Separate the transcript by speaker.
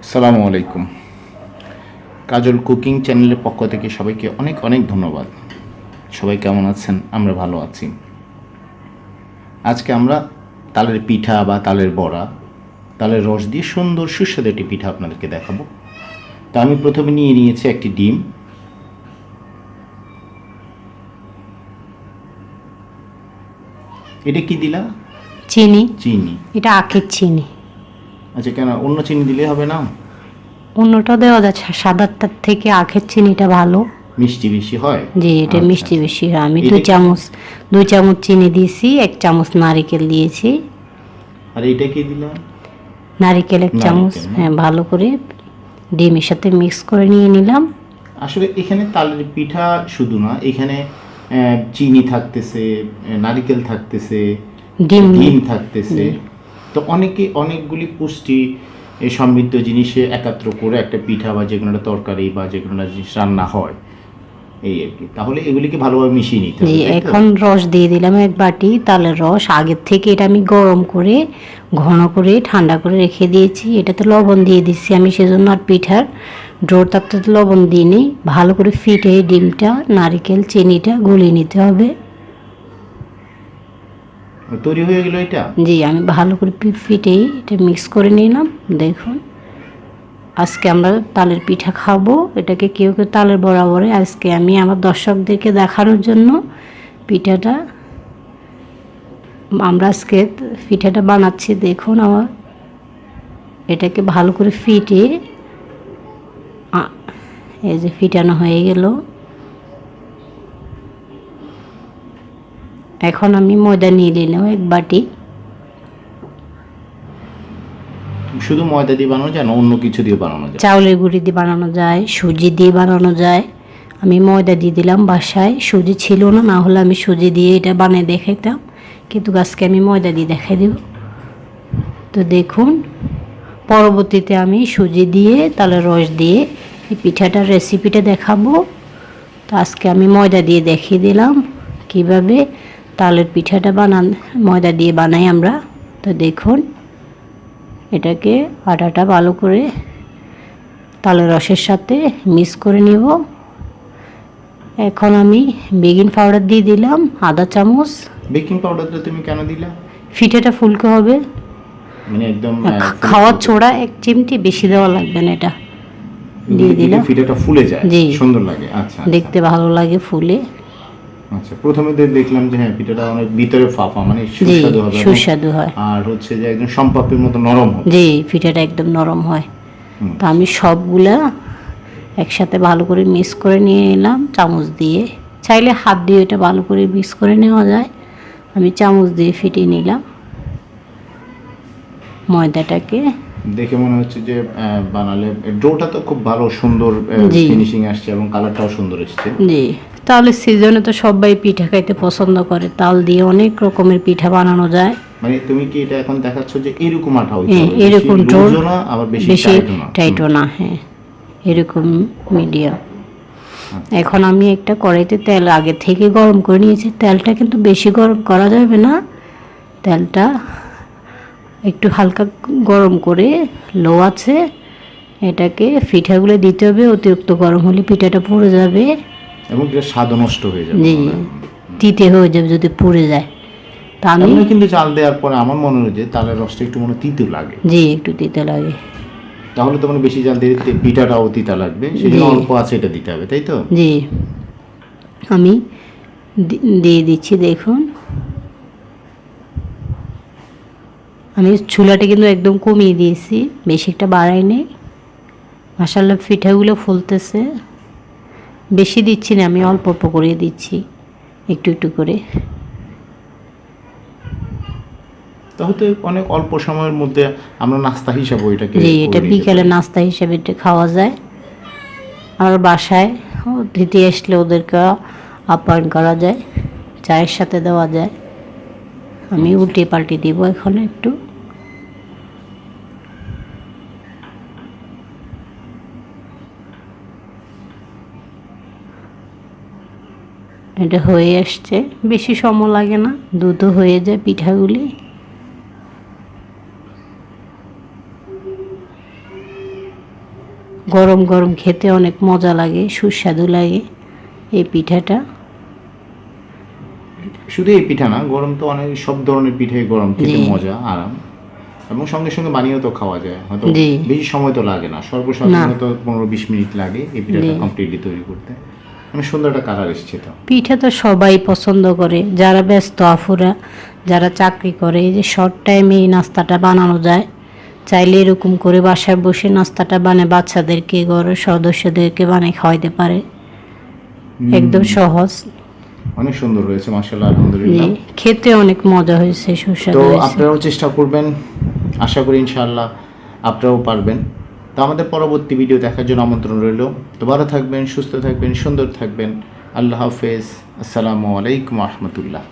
Speaker 1: আসসালামু আলাইকুম। কাজল কুকিং চ্যানেলের পক্ষ থেকে সবাইকে অনেক অনেক ধন্যবাদ। সবাই কেমন আছেন? আমরা ভালো আছি। আজকে আমরা তালের পিঠা বা তালের বড়া, তালের রস দিয়ে সুন্দর সুস্বাদু একটি পিঠা আপনাদেরকে দেখাবো। তো আমি প্রথমে নিয়ে নিয়েছি একটি ডিম। এটা কি দিলা?
Speaker 2: চিনি।
Speaker 1: চিনি।
Speaker 2: এটা আখের চিনি।
Speaker 1: আচ্ছা, কেন অন্য চিনি দিলে হবে না?
Speaker 2: অন্যটা দেওয়া যাচ্ছে, সাদারটার থেকে আখের চিনিটা ভালো।
Speaker 1: মিষ্টি বেশি হয়?
Speaker 2: যে এটা
Speaker 1: আচ্ছা,
Speaker 2: মিষ্টি
Speaker 1: আচ্ছা।
Speaker 2: বেশি হয়। আমি
Speaker 1: এটা
Speaker 2: দুই চামচ চিনি দিয়েছি, 1 চামচ নারিকেল দিয়েছি।
Speaker 1: আর এটা কি দিলাম?
Speaker 2: নারিকেল 1 চামচ।
Speaker 1: নারিকেল না?
Speaker 2: হ্যাঁ, ভালো করে ডিমের সাথে মিক্স করে নিয়ে নিলাম।
Speaker 1: আসলে এখানে তালের পিঠা শুধু না, এখানে চিনি থাকতেছে, নারিকেল থাকতেছে, ডিম থাকতেছে। তো অনেকগুলি পুষ্টি সমৃদ্ধ জিনিসে একাত্র করে একটা পিঠা বা যে কোনো একটা তরকারি বা যে কোনো একটা জিনিস রান্না হয়, এই আর কি। তাহলে এগুলিকে ভালোভাবে মিশিয়ে নিতে হবে, তাই তো?
Speaker 2: এখন রস দিয়ে দিলাম 1 বাটি তালের রস। আগের থেকে এটা আমি গরম করে ঘন করে ঠান্ডা করে রেখে দিয়েছি। এটাতে লবণ দিয়ে দিচ্ছি আমি, সেজন্য আর পিঠার ডোরটাতে লবণ দিইনি। ভালো করে ফিটে ডিমটা, নারিকেল, চিনিটা গলিয়ে নিতে হবে।
Speaker 1: তৈরি হয়ে গেল এটা?
Speaker 2: জি, আমি ভালো করে ফিটেই এটা মিক্স করে নিলাম। দেখুন, আজকে আমরা তালের পিঠা খাবো। এটাকে কেউ কেউ তালের বড়া বলে। আজকে আমি আমার দর্শকদেরকে দেখানোর জন্য পিঠাটা আমরা আজকে পিঠাটা বানাচ্ছি। দেখুন, আমার এটাকে ভালো করে ফিটে এই যে ফিটানো হয়ে গেল। এখন আমি ময়দা নিয়ে নিলাম 1 বাটি।
Speaker 1: শুধু ময়দা দিয়ে বানানো যায় না, অন্য কিছু দিয়ে বানানো যায়?
Speaker 2: চাউলের গুঁড়ি দিয়ে বানানো যায়, সুজি দিয়ে বানানো যায়। আমি ময়দা দিয়ে দিলাম। বাসায় সুজি ছিল না, না হলে আমি সুজি দিয়ে এটা বানিয়ে দেখাইতাম, কিন্তু আজকে আমি ময়দা দিয়ে দেখাই দেব। তো দেখুন, পরবর্তীতে আমি সুজি দিয়ে তালের রস দিয়ে এই পিঠাটার রেসিপিটা দেখাবো। তো আজকে আমি ময়দা দিয়ে দেখিয়ে দিলাম কিভাবে তালের পিঠাটা ময়দা দিয়ে বানাই আমরা। তো দেখুন, এটাকে আটাটা ভালো করে তালের রসের সাথে মিক্স করে নেব। এখন আমি বেকিং পাউডার দিয়ে দিলাম 1/2 চামচ।
Speaker 1: বেকিং পাউডারটা তুমি কেন দিলা?
Speaker 2: পিঠাটা ফুলকো হবে।
Speaker 1: মানে একদম
Speaker 2: খাওয়ার ছোড়া 1 চিমটি, বেশি দেওয়া লাগবে না। এটা দিয়ে দিলাম,
Speaker 1: পিঠাটা ফুলে যায়,
Speaker 2: জি,
Speaker 1: সুন্দর লাগে। আচ্ছা,
Speaker 2: দেখতে ভালো লাগে ফুলে।
Speaker 1: আচ্ছা। প্রথমে দেখলাম যে হ্যাঁ, পিঠাটা অনেক ভিতরে ফাঁপা, মানে সুস্বাদু হবে,
Speaker 2: সুস্বাদু হয়।
Speaker 1: আর হচ্ছে যে একদম সম্পাপের মতো নরম হবে।
Speaker 2: জি, পিঠাটা একদম নরম হয়। তো আমি সবগুলা একসাথে ভালো করে মিক্স করে নিয়ে নিলাম চামচ দিয়ে। চাইলে হাত দিয়ে এটা ভালো করে মিক্স করে নেওয়া যায়। আমি চামচ দিয়ে ফিটিয়ে নিলাম ময়দাটাকে।
Speaker 1: দেখে মনে হচ্ছে যে বানালে ডোটা তো খুব ভালো, সুন্দর ফিনিশিং আসছে এবং কালারটাও সুন্দর এসেছে।
Speaker 2: জি, তাহলে সিজনে তো সবাই পিঠা খাইতে পছন্দ করে। তাল দিয়ে অনেক রকমের পিঠা বানানো যায়।
Speaker 1: মানে তুমি কি এটা এখন দেখাচ্ছ যে এরকম আঠা হইতে
Speaker 2: হ্যাঁ,
Speaker 1: হবে,
Speaker 2: এরকম
Speaker 1: লুজও না আবার বেশি
Speaker 2: টাইটও না। হ্যাঁ, এরকম মিডিয়াম। এখন আমি একটা কড়াইতে তেল আগে থেকে গরম করে নিয়েছি। তেলটা কিন্তু বেশি গরম করা যাবে না। তেলটা একটু হালকা গরম করে লো আছে এটাকে পিঠাগুলো দিতে হবে। অতিরিক্ত গরম হলে পিঠাটা পুড়ে যাবে
Speaker 1: এবং এটা স্বাদ নষ্ট হয়ে যাবে।
Speaker 2: জি, তিতে হয়ে যাবে যদি পুড়ে যায়। তা আমি
Speaker 1: কিন্তু চাল দেওয়ার পরে আমার মনে হয় যে তালের রসটা একটু মনে তিতে লাগে।
Speaker 2: জি, একটু তিতে লাগে।
Speaker 1: তাহলে তো মানে বেশি জাল দিলে পিঠাটাও তিতা লাগবে, সেজন্য অল্প আছে এটা দিতে হবে, তাই তো?
Speaker 2: জি, আমি দিয়ে দিচ্ছি। দেখুন, আমি চুলাটা কিন্তু একদম কমিয়ে দিয়েছি, বেশি একটা বাড়াই নেই। মাশাআল্লাহ, পিঠাগুলো ফুলতেছে। বেশি দিচ্ছি না, আমি অল্প অল্প করে দিচ্ছি, একটু একটু করে।
Speaker 1: তাহলে অনেক অল্প সময়ের মধ্যে আমরা নাস্তা হিসাবে এটাকে
Speaker 2: জি, এটা বিকেলে নাস্তা হিসেবে এটা খাওয়া যায়। আর বাসায় অতিথি আসলে ওদেরকে আপ্যায়ন করা যায়, চায়ের সাথে দেওয়া যায়। আমি উল্টে পাল্টে দিব এখন একটু। এটা হয়ে আসছে, বেশি সময় লাগে না, দ্রুত হয়ে যায় পিঠাগুলি। গরম গরম খেতে অনেক মজা লাগে, সুস্বাদু লাগে এই পিঠাটা।
Speaker 1: শুধু এই পিঠা না, গরম তো অনেক সব ধরনের পিঠাই গরম খেতে
Speaker 2: জি।
Speaker 1: মজা, আরাম, এবং সঙ্গে সঙ্গে বানিয়েও তো খাওয়া যায়, হয়তো
Speaker 2: জি।
Speaker 1: বেশি সময় তো লাগে না, সর্বসাধারণ
Speaker 2: না।
Speaker 1: হয়তো 15-20 মিনিট লাগে এই পিঠাটা
Speaker 2: জি।
Speaker 1: কমপ্লিটলি তৈরি করতে। মানে সুন্দর একটা কালার এসছে তো।
Speaker 2: পিঠা তো সবাই পছন্দ করে, যারা ব্যস্ত আফুরা, যারা চাকরি করে, এই যে শর্ট টাইমে এই নাস্তাটা বানানো যায়। চাইলে এরকম করে বাসায় বসে নাস্তাটা বানিয়ে বাচ্চাদেরকে, ঘরের সদস্যদেরকে বানিয়ে খাওয়াইতে পারে। একদম সহজ।
Speaker 1: অনেক সুন্দর হয়েছে মাশাআল্লাহ,
Speaker 2: জি,
Speaker 1: আলহামদুলিল্লাহ।
Speaker 2: খেতে অনেক মজা হয়েছে, সুস্বাদু
Speaker 1: তো
Speaker 2: হয়েছে।
Speaker 1: আপনারাও চেষ্টা করবেন, আশা করি ইনশাআল্লাহ আপনারাও পারবেন। তো আমাদের পরবর্তী ভিডিও দেখার জন্য আমন্ত্রণ রইল। তো ভালো থাকবেন, সুস্থ থাকবেন, সুন্দর থাকবেন। আল্লাহ হাফেজ। আসসালামু আলাইকুম ওয়া রাহমাতুল্লাহ।